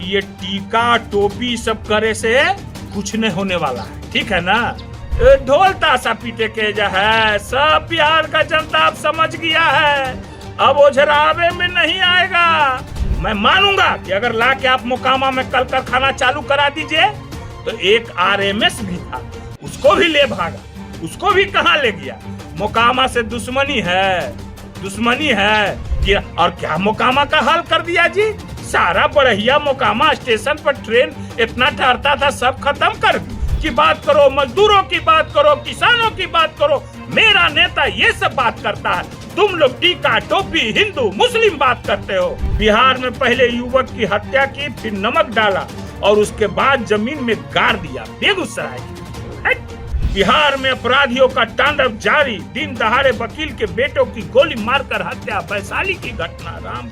ये टीका टोपी सब करे से कुछ नहीं होने वाला है, ठीक है ना। ढोल ताशा पीटे के जो है सब बिहार का जनता अब समझ गया है, अब ओझरावे में नहीं आएगा। मैं मानूंगा कि अगर ला के आप मोकामा में कल कारखाना चालू करा दीजिए तो एक आरएमएस भी था, उसको भी ले भागा, उसको भी कहाँ ले गया। मोकामा से दुश्मनी है कि और क्या मोकामा का हाल कर दिया जी। सारा बढ़िया मोकामा स्टेशन पर ट्रेन इतना ठहरता था सब खत्म कर दी। की बात करो, मजदूरों की बात करो, किसानों की बात करो, मेरा नेता ये सब बात करता है, तुम लोग टीका टोपी हिंदू मुस्लिम बात करते हो। बिहार में पहले युवक की हत्या की, फिर नमक डाला और उसके बाद जमीन में गाड़ दिया बेगूसराय। बिहार में अपराधियों का तांडव जारी, दिन दहाड़े वकील के बेटों की गोली मारकर हत्या, वैशाली की घटना। राम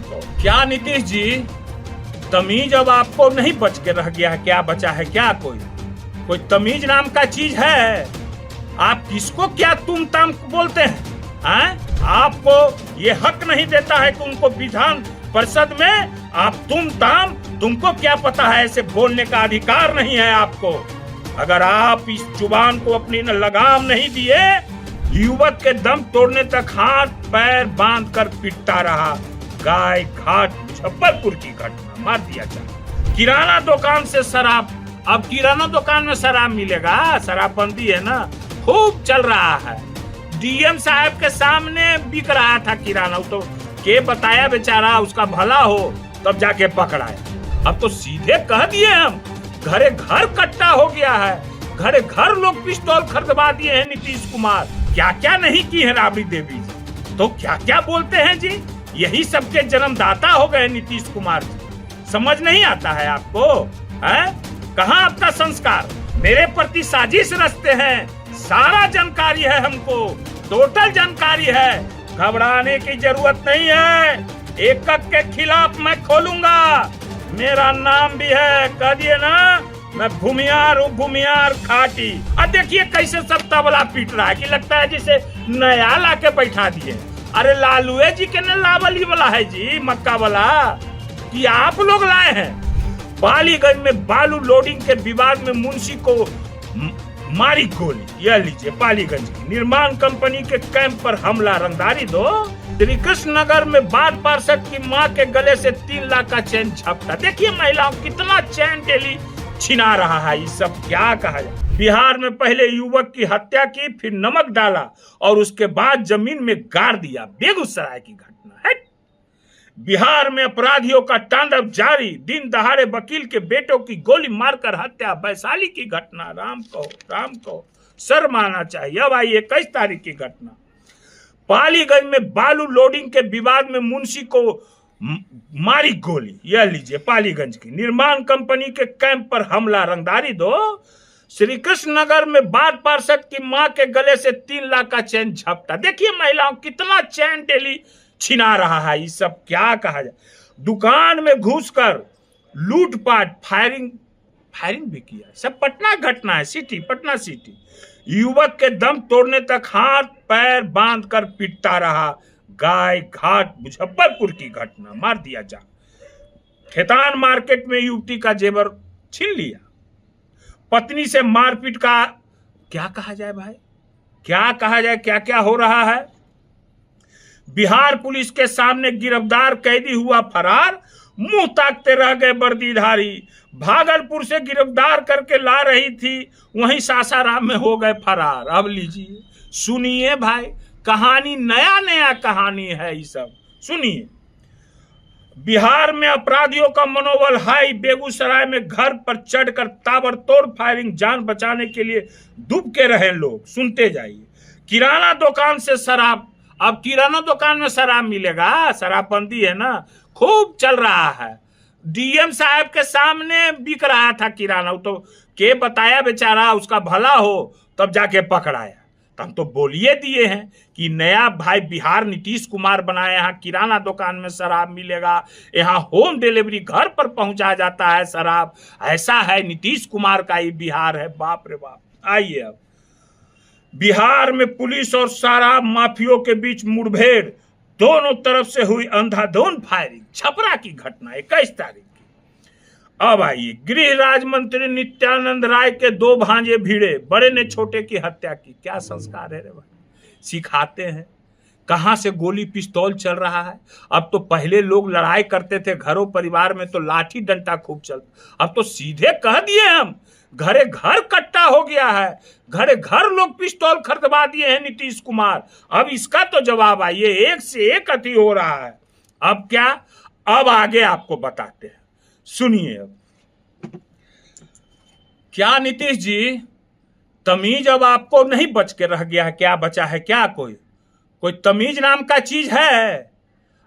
को क्या नीतीश जी, तमीज अब आपको नहीं बच के रह गया है, क्या बचा है क्या? कोई तमीज नाम का चीज है? आप किसको क्या तुम ताम बोलते हैं? आपको ये हक नहीं देता है कि उनको विधान परिषद में आप तुम ताम, तुमको क्या पता है, ऐसे बोलने का अधिकार नहीं है आपको। अगर आप इस जुबान को अपनी न लगाम नहीं दिए, युवक के दम तोड़ने तक हाथ पैर बांध कर पिटता रहा। गाय घाट मुजफ्फरपुर की घटना, मार दिया जाए। किराना दुकान से शराब, अब किराना दुकान में शराब मिलेगा, शराबबंदी है ना, खूब चल रहा है। डीएम साहब के सामने बिक रहा था किराना, तो के बताया बेचारा, उसका भला हो तब जाके पकड़ाया। अब तो सीधे कह दिए हम, घरे घर कट्टा हो गया है, घरे घर लोग पिस्तौल खरीदवा दिए हैं नीतीश कुमार। क्या क्या नहीं की है राबड़ी देवी जी, तो क्या क्या बोलते हैं जी। यही सबके जन्मदाता हो गए नीतीश कुमार जी, समझ नहीं आता है आपको? कहाँ आपका संस्कार? मेरे प्रति साजिश रचते हैं, सारा जानकारी है हमको, टोटल जानकारी है, घबराने की जरूरत नहीं है। एक के खिलाफ मैं खोलूंगा, मेरा नाम भी है, कह दिए ना, मैं भूमियार हूँ, भूमियार खाटी। अब देखिए कैसे सब तबला पीट रहा है कि लगता है जिसे नया ला के बैठा दिए। अरे लालूए जी के न लावली वाला है जी, मक्का वाला, कि आप लोग लाए हैं। पालीगंज में बालू लोडिंग के विवाद में मुंशी को मारी गोली, यह लीजिए पालीगंज की निर्माण कंपनी के कैंप पर हमला, रंगदारी दो। श्री कृष्ण नगर में बाढ़ पार्षद की मां के गले से 3 लाख का चैन झपटा। देखिए महिलाओं कितना चैन डेली छिना रहा है, ये सब क्या कहा जाए। बिहार में पहले युवक की हत्या की, फिर नमक डाला और उसके बाद जमीन में गाड़ दिया, बेगूसराय की घटना है। बिहार में अपराधियों का तांडव जारी, दिन दहाड़े वकील के बेटों की गोली मारकर हत्या, वैशाली की घटना। राम को सर माना चाहिए। अब आई 21 तारीख की घटना, पालीगंज में बालू लोडिंग के विवाद में मुंशी को मारी गोली, यह लीजिए पालीगंज की निर्माण कंपनी के कैंप पर हमला, रंगदारी दो। श्री कृष्ण नगर में बाढ़ पार्षद की मां के गले से 3 लाख का चैन झपटा। देखिए महिलाओं कितना चैन डेली छिना रहा है, ये सब क्या कहा जाए। दुकान में घुसकर लूटपाट, फायरिंग भी किया, सब पटना घटना है, पटना सिटी। युवक के दम तोड़ने तक हाथ पैर बांध कर पिटता रहा। गाय घाट मुजफ्फरपुर की घटना, मार दिया जा। खेतान मार्केट में युवती का जेवर छीन लिया। पत्नी से मारपीट का क्या कहा जाए भाई, क्या कहा जाए, क्या क्या हो रहा है। बिहार पुलिस के सामने गिरफ्तार कैदी हुआ फरार, मुंह ताकते रह गए वर्दीधारी। भागलपुर से गिरफ्तार करके ला रही थी, वहीं सासाराम में हो गए फरार। अब लीजिए सुनिए भाई, कहानी नया कहानी है, ये सब सुनिए। बिहार में अपराधियों का मनोबल हाई, बेगूसराय में घर पर चढ़कर ताबड़तोड़ फायरिंग, जान बचाने के लिए डूब के रहे लोग। सुनते जाइए। किराना दुकान से शराब, अब किराना दुकान में शराब मिलेगा, शराबबंदी है ना, खूब चल रहा है। डीएम साहब के सामने बिक रहा था किराना, तो के बताया बेचारा, उसका भला हो तब जाके पकड़ाया। तो हम तो बोलिए दिए हैं कि नया भाई बिहार नीतीश कुमार बनाया, यहाँ किराना दुकान में शराब मिलेगा, यहाँ होम डिलीवरी घर पर पहुंचा जाता है शराब। ऐसा है नीतीश कुमार का ये बिहार है, बाप रे बाप। आइए अब बिहार में पुलिस और शराब माफियों के बीच मुठभेड़, दोनों तरफ से हुई अंधाधुंध फायरिंग। छपरा की घटना 21 तारीख की। अब आइए, गृह राज्य मंत्री नित्यानंद राय के 2 भांजे भिड़े, बड़े ने छोटे की हत्या की। क्या संस्कार है रे भाई, सिखाते हैं। कहां से गोली पिस्तौल चल रहा है। अब तो पहले लोग लड़ाई करते थे घरों परिवार में तो लाठी डंडा खूब चलता, अब तो सीधे कह दिए हम, घरे घर कट्टा हो गया है, घरे घर लोग पिस्तौल खरीदवा दिए हैं नीतीश कुमार। अब इसका तो जवाब आइए, एक से एक अति हो रहा है। अब क्या, अब आगे आपको बताते हैं, सुनिए। अब क्या नीतीश जी, तमीज अब आपको नहीं बच के रह गया है? क्या बचा है क्या? कोई तमीज नाम का चीज है?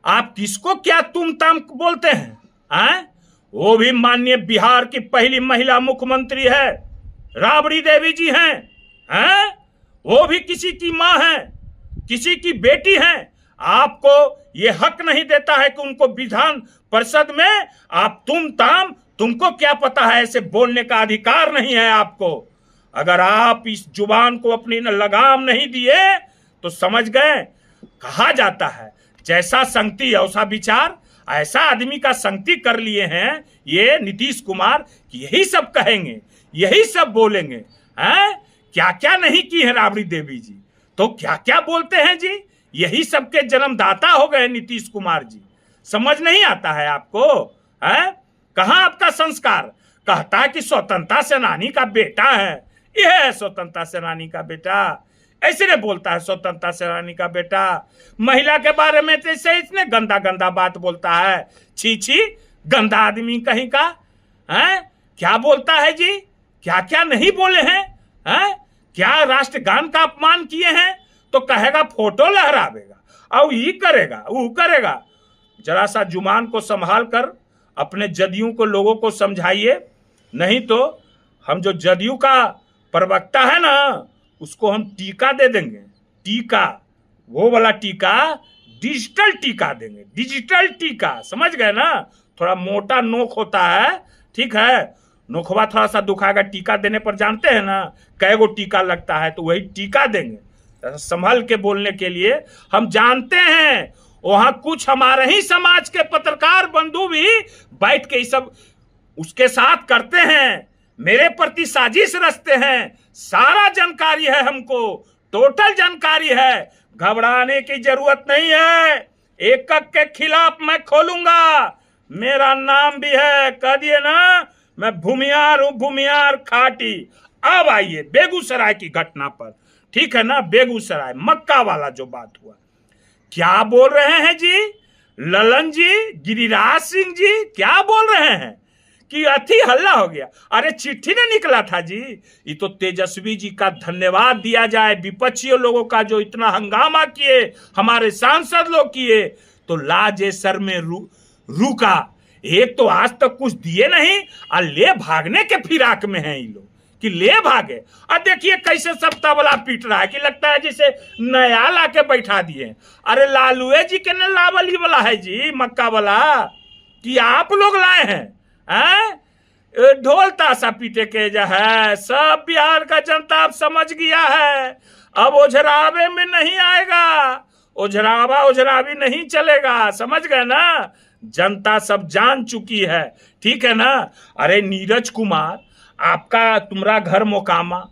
आप किसको क्या तुम ताम बोलते हैं? वो भी माननीय बिहार की पहली महिला मुख्यमंत्री है, राबड़ी देवी जी हैं? वो भी किसी की मां है, किसी की बेटी हैं। आपको ये हक नहीं देता है कि उनको विधान परिषद में आप तुम ताम, तुमको क्या पता है, ऐसे बोलने का अधिकार नहीं है आपको। अगर आप इस जुबान को अपनी लगाम नहीं दिए तो समझ गए, कहा जाता है जैसा संगति वैसा विचार। ऐसा आदमी का संगति कर लिए हैं ये नीतीश कुमार कि यही सब कहेंगे, यही सब बोलेंगे। हैं क्या क्या नहीं की है राबड़ी देवी जी, तो क्या क्या बोलते हैं जी। यही सबके जन्मदाता हो गए नीतीश कुमार जी। समझ नहीं आता है आपको? है कहां आपका संस्कार? कहता है कि स्वतंत्रता सेनानी का बेटा है, यह है स्वतंत्रता सेनानी का बेटा। ऐसे ने बोलता है स्वतंत्रता सेनानी का बेटा। महिला के बारे में तो ऐसे इतने गंदा गंदा बात बोलता है। छी छी, गंदा आदमी कहीं का। हैं क्या बोलता है जी, क्या क्या नहीं बोले हैं? क्या राष्ट्रगान का अपमान किए हैं तो कहेगा फोटो लहरावेगा और ये करेगा वो करेगा। जरा सा जुबान को संभाल कर अपने जदयू को लोगों को समझाइए, नहीं तो हम जो जदयू का प्रवक्ता है ना उसको हम टीका दे देंगे। टीका, वो वाला टीका, डिजिटल टीका देंगे, डिजिटल टीका, समझ गए ना? थोड़ा मोटा नोक होता है, ठीक है, नोखवा थोड़ा सा दुखाएगा। टीका देने पर जानते हैं ना कै गो टीका लगता है, तो वही टीका देंगे। संभल के बोलने के लिए हम जानते हैं वहां कुछ हमारे ही समाज के पत्रकार बंधु भी बैठ के सब उसके साथ करते हैं, मेरे प्रति साजिश रचते हैं। सारा जानकारी है हमको, टोटल जानकारी है, घबराने की जरूरत नहीं है। एक के खिलाफ मैं खोलूंगा, मेरा नाम भी है, कह दिए ना, मैं भूमियार हूं, भूमियार खाटी। अब आइए बेगूसराय की घटना पर, ठीक है ना? बेगूसराय मक्का वाला जो बात हुआ, क्या बोल रहे हैं जी ललन जी, गिरिराज सिंह जी, क्या बोल रहे हैं कि अति हल्ला हो गया? अरे चिट्ठी ने निकला था जी। ये तो तेजस्वी जी का धन्यवाद दिया जाए, विपक्षी लोगों का जो इतना हंगामा किए, हमारे सांसद लोग किए, तो लाजे सर में रुका। एक तो आज तक कुछ दिए नहीं और ले भागने के फिराक में हैं ये लोग कि ले भागे। और देखिए कैसे सब तबला पीट रहा है कि लगता है जैसे नया ला के बैठा दिए। अरे लालूए जी के न लावल ही वाला है जी मक्का वाला कि आप लोग लाए हैं? ढोल ताशा पीटे के जो है सब बिहार का जनता अब समझ गया है। अब ओझरावे में नहीं आएगा, ओझरावा ओझरावी नहीं चलेगा, समझ गए ना? जनता सब जान चुकी है, ठीक है ना? अरे नीरज कुमार आपका तुम्हारा घर मोकामा,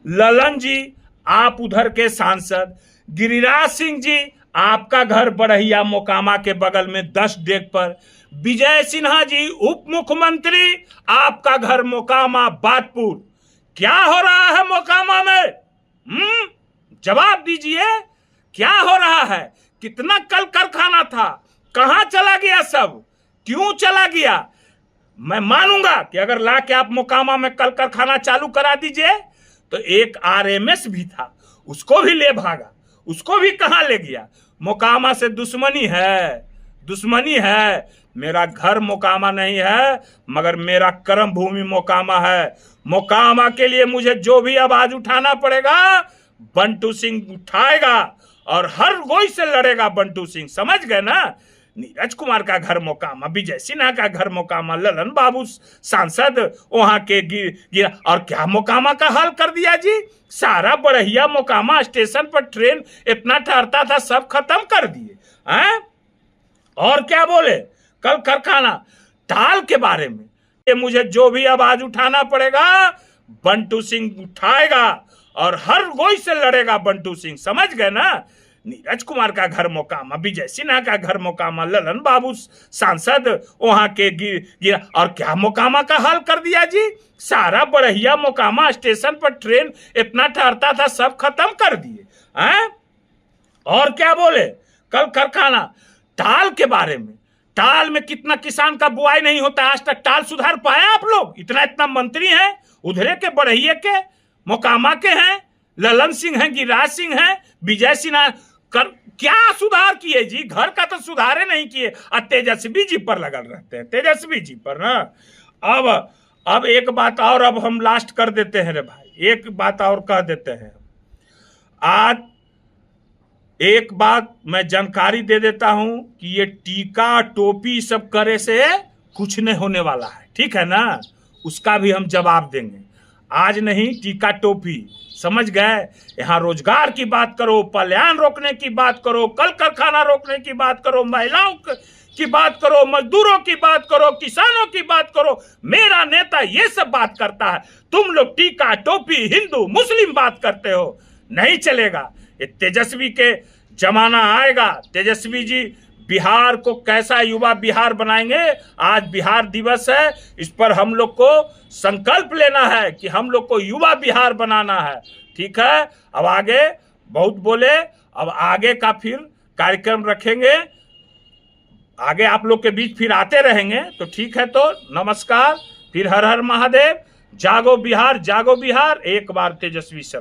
ललन जी आप उधर के सांसद, गिरिराज सिंह जी आपका घर बढ़िया मोकामा के बगल में 10 डेग पर, विजय सिन्हा जी उप मुख्यमंत्री आपका घर मोकामा बादपुर। क्या हो रहा है मोकामा में? जवाब दीजिए, क्या हो रहा है? कितना कल कारखाना था, कहां चला गया सब, क्यों चला गया? मैं मानूंगा कि अगर ला के आप मोकामा में कल कारखाना चालू करा दीजिए तो एक आरएमएस भी था, उसको भी ले भागा, उसको भी कहां ले गया? मोकामा से दुश्मनी है, दुश्मनी है। मेरा घर मोकामा नहीं है मगर मेरा कर्म भूमि मोकामा है। मोकामा के लिए मुझे जो भी आवाज उठाना पड़ेगा बंटू सिंह उठाएगा और हर कोई से लड़ेगा बंटू सिंह, समझ गए ना? नीरज कुमार का घर मोकामा, विजय सिन्हा का घर मोकामा, ललन बाबू सांसद वहां के गिरा। और क्या मोकामा का हाल कर दिया जी? सारा बढ़िया मोकामा स्टेशन पर ट्रेन इतना ठहरता था सब खत्म कर दिए हैं। और क्या बोले? कल कारखाना टाल के बारे में, ये मुझे जो भी आवाज उठाना पड़ेगा बंटू सिंह उठाएगा और हर कोई से लड़ेगा बंटू सिंह, समझ गए ना। नीरज कुमार का घर मोकामा, विजय सिन्हा का घर मोकामा, ललन बाबू सांसद वहां के गिरा और क्या मोकामा का हाल कर दिया जी। सारा बड़हिया मोकामा स्टेशन पर ट्रेन इतना ठहरता था सब खत्म कर दिए हैं। और क्या बोले कल कारखाना टाल के बारे में, टाल में कितना किसान का बुआई नहीं होता, आज तक टाल सुधार पाया आप लोग? इतना मंत्री हैं, उधरे के बड़हिए के मोकामा के हैं, ललन सिंह हैं, गिरिराज सिंह हैं, विजय सिन्हा क्या सुधार किए जी? घर का तो सुधारे नहीं किए और तेजस्वी जी पर लगल रहते हैं, तेजस्वी जी पर ना। अब एक बात और, अब हम लास्ट कर देते हैं रे भाई, एक बात और कह देते हैं। आज एक बात मैं जानकारी दे देता हूं कि ये टीका टोपी सब करे से कुछ नहीं होने वाला है, ठीक है ना। उसका भी हम जवाब देंगे, आज नहीं टीका टोपी, समझ गए। यहाँ रोजगार की बात करो, पलायन रोकने की बात करो, कल कारखाना रोकने की बात करो, महिलाओं की बात करो, मजदूरों की बात करो, किसानों की बात करो, मेरा नेता ये सब बात करता है। तुम लोग टीका टोपी हिंदू मुस्लिम बात करते हो, नहीं चलेगा। ये तेजस्वी के जमाना आएगा, तेजस्वी जी बिहार को कैसा युवा बिहार बनाएंगे। आज बिहार दिवस है, इस पर हम लोग को संकल्प लेना है कि हम लोग को युवा बिहार बनाना है, ठीक है। अब आगे बहुत बोले, अब आगे का फिर कार्यक्रम रखेंगे, आगे आप लोग के बीच फिर आते रहेंगे, तो ठीक है। तो नमस्कार, फिर हर हर महादेव, जागो बिहार, जागो बिहार। एक बार तेजस्वी सर